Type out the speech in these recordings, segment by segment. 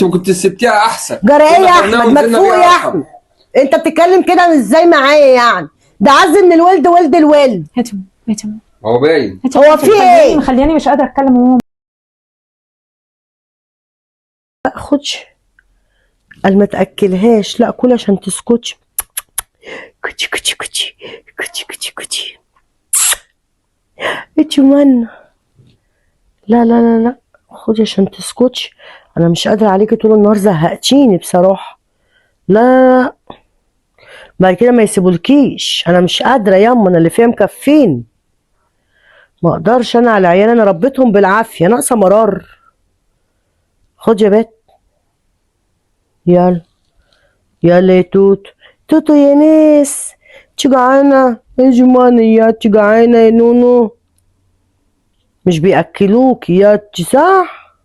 انت كنت سبتيها احسن. جرى ايه يا احمد؟ مدفوق يا احمد، انت بتتكلم كده ازاي معايا يعني؟ ده عز من الولد ولد الولد. هاتم هو باين. هو في ايه؟ مخلياني مش قادره اتكلم وهو لا خدش، قال ما تاكلهاش، لا كل عشان تسكتش. كوتشي كوتشي كوتشي كوتشي كوتشي كوتشي اتشمنا. لا لا لا لا، خدي عشان تسكتش، انا مش قادره عليكي طول النهار، زهقتيني بصراحه. لا لا لا، بعد كده ما يسيبولكيش، انا مش قادره ياما، انا اللي فيها مكفيني، ما اقدرش انا على العيال، انا ربيتهم بالعافيه، ناقصه مرار. خد يا بت، يلا يلا يا توتو، توتو يا ناس، جعانه يا جمانه، يا جعانه يا نونو، مش بياكلوكي يا صح؟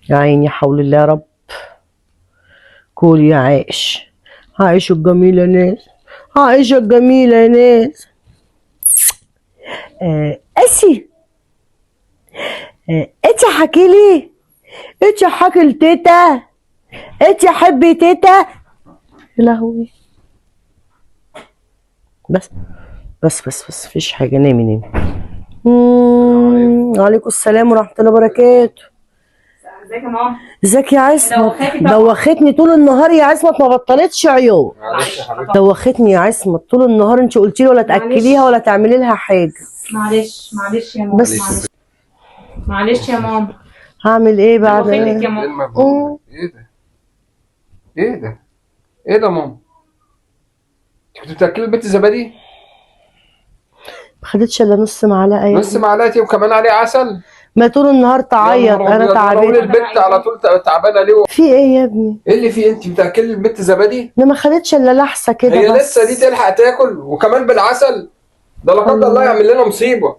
يا عيني، حول الله يا رب. كول يا عايش، عايشة الجميلة يا ناس، عايشة الجميلة يا ناس. أسي، انت حكيلي، انت حكي لتيتا، انت حبي تيتا. يا لهوي، بس مفيش حاجة، نامي نامي. وعليكم السلام ورحمة الله وبركاته. ازيك يا ماما؟ ازيك يا عصمت؟ دوختني طول النهار يا عصمت، ما بطلتش عيون. معلش يا حبيبتي. دوختني يا عصمت طول النهار، انت قلتي لي ولا تاكليها ولا تعملي لها حاجه. معلش يا ماما، بس معلش يا ماما. هعمل ايه بعد؟ دوختك يا ماما. ايه ده؟ ايه ده؟ ايه ده ماما؟ انت كنت بتاكلي البنت زبادي؟ ما خدتش الا نص معلقه يا نص معلقه وكمان عليه عسل؟ ما طول النهار تعيط، انا تعبانه. البنت على طول تعبانه ليه؟ في ايه يا ابني؟ ايه اللي فيه؟ انت بتاكلي البنت زبادي؟ انا ما خدتش الا لحسه كده هي بس. لسه دي تلحق تاكل وكمان بالعسل؟ ده لا قدر الله يعمل لنا مصيبه.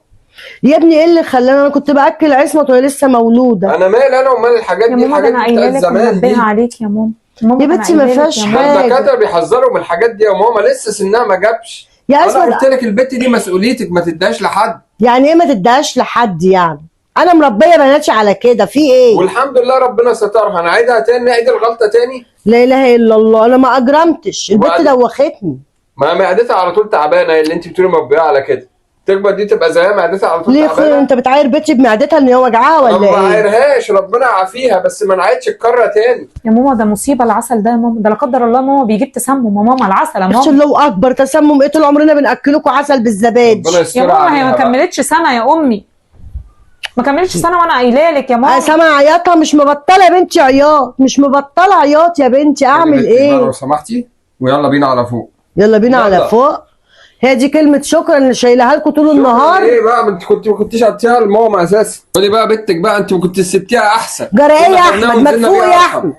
يا ابني ايه اللي خلاني؟ انا كنت باكل عصمت وهي لسه مولوده. انا مالي انا ومال الحاجات دي؟ الحاجات دي بتاعت زمان دي. عليك يا ماما. يا بنتي ما فيهاش حاجه. الدكاتره بيحذروا من الحاجات دي يا ماما، لسه سنها ما جابش. يا انا عصمت قلت لك البت دي مسؤوليتك، ما تديهاش لحد. يعني ايه ما تديهاش لحد يعني؟ انا مربيه بناتي على كده، في ايه؟ والحمد لله ربنا سترها. انا عيدها تاني، نعيد الغلطه تاني؟ لا اله الا الله، انا ما اجرمتش، البت دوختني. ما معدتها على طول تعبانه، اللي انت بتقولي مربيها على كده، تكبر دي تبقى زيها معدتها على طول ليه تعبانه. ليه انت بتعاير بنتي بمعدتها ان هي وجعها ولا ايه؟ ما بعايرهاش، ربنا يعافيها، بس ما نعيدش الكره تاني يا ماما. ده مصيبه العسل ده يا ماما، ده لا قدر الله ماما بيجيب تسمم يا ماما، العسل يا ماما. اخش الله اكبر، تسمم ايه؟ طول عمرنا بناكلكم عسل بالزبادي. ربنا يا يستر ماما هي عليها ما بقى. كملتش سنه يا امي، ما كملتش سنه وانا قايله لك يا ماما. سامع عياطها؟ مش مبطله يا بنتي عياط، مش مبطله عياط يا بنتي، اعمل ايه؟ لو سمحتي ويلا بينا على فوق. يلا بينا يلا. على فوق. هي دي كلمه شكرا اللي شايلها لكم طول النهار؟ ايه بقى؟ ما انت ما كنتيش هتديها لماما اساسا. قولي بقى بنتك بقى، انت كنت سبتيها احسن. جرى ايه يا كنا احمد؟ خدناها مدفوق يا ونزلنا احمد،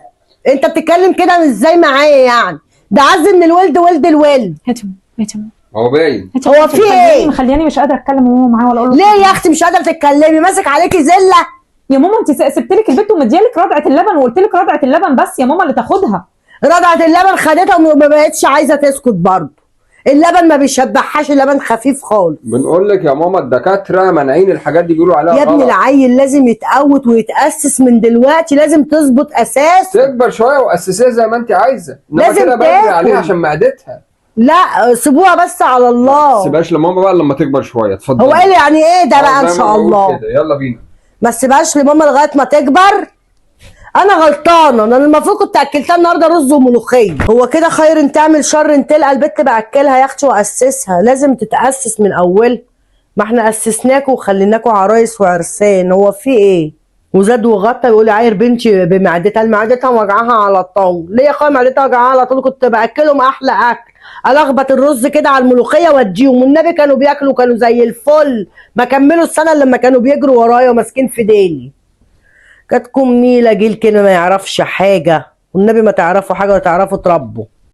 انت بتتكلم كده ازاي معايا يعني؟ ده عز من الولد ولد الولد. هاتم هو باين. هو في ايه؟ مخلياني مش قادره اتكلم وهو معاه ولا اقول له. ليه يا اختي مش قادره تتكلمي؟ ماسك عليكي زله. يا ماما انت سبت لك البيت ومديالك رضعه اللبن، وقلت لك رضعه اللبن بس يا ماما اللي تاخدها. رضعه اللبن خدتها وما بقتش عايزه تسكت برضه. اللبن ما بيشبعهاش، اللبن خفيف خالص. بنقول لك يا ماما الدكاتره مانعين الحاجات دي، بيقولوا عليها يا ابني غلط. العيل لازم يتقوت ويتاسس من دلوقتي، لازم تظبط اساس. تكبر شويه واسسيها زي ما انت عايزه، انما لازم كده بدري تاكل. عليها عشان معدتها. لا سيبوها بس على الله. سيبهاش لماما بقى لما تكبر شويه. اتفضل. هو ايه يعني ايه ده بقى؟ ان زي ما شاء بقول الله كده. يلا بينا. ما تسيبهاش لماما لغايه ما تكبر. انا غلطانه، انا المفروض كنت اكلتها النهارده رز وملوخيه. هو كده خير ان تعمل شر ان تلقى البت باكلها يا اختي واسسها، لازم تتاسس من اولها. ما احنا اسسناكوا وخليناكوا عرايس وعرسان، هو في ايه؟ وزاد وغطى يقول عاير بنتي بمعدتها، معدتها وجعها على طول. ليه يا اخويا معدتها وجعها على طول؟ كنت باكلهم احلى اكل، الخبط الرز كده على الملوخيه واديهم، والنبي كانوا بياكلوا كانوا زي الفل، ما كملوا السنه لما كانوا بيجروا ورايا وماسكين في ديلي. كاتكم نيله جيل كده ما يعرفش حاجه، والنبي ما تعرفوا حاجه ولا تعرفوا تربوا.